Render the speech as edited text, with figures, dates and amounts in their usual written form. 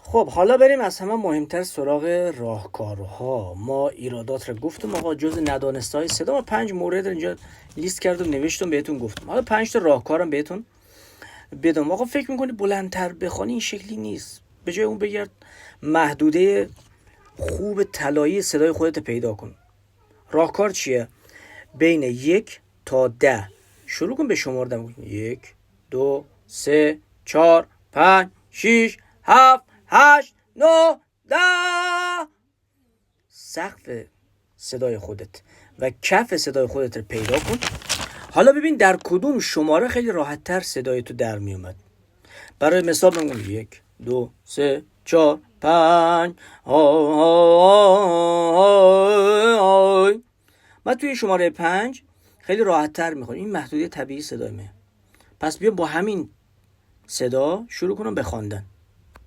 خب حالا بریم از همه مهمتر سراغ راهکارها. ما ایرادات رو گفتم آقا، جز ندانسته های صدا ما 5 مورد اینجا لیست کردم نوشتم بهتون گفتم. حالا 5 تا راهکارم بهتون بدم. آقا فکر میکنی بلندتر بخوانی؟ این شکلی نیست. به جای اون بگرد محدوده خوب طلایی صدای خودت پیدا کن. راهکار چیه؟ بین 1 تا 10 شروع کن به شمردن. 1 2 3 4 5 6 7 8 9 10. سقف صدای خودت و کف صدای خودت رو پیدا کن. حالا ببین در کدوم شماره خیلی راحت تر صدای تو در می اومد. برای مثال بگم 1 2 3 4 5. من توی شماره 5 خیلی راحت تر میخونم. این محدوده طبیعی صدای من. پس بیا با همین صدا شروع کنم به خواندن.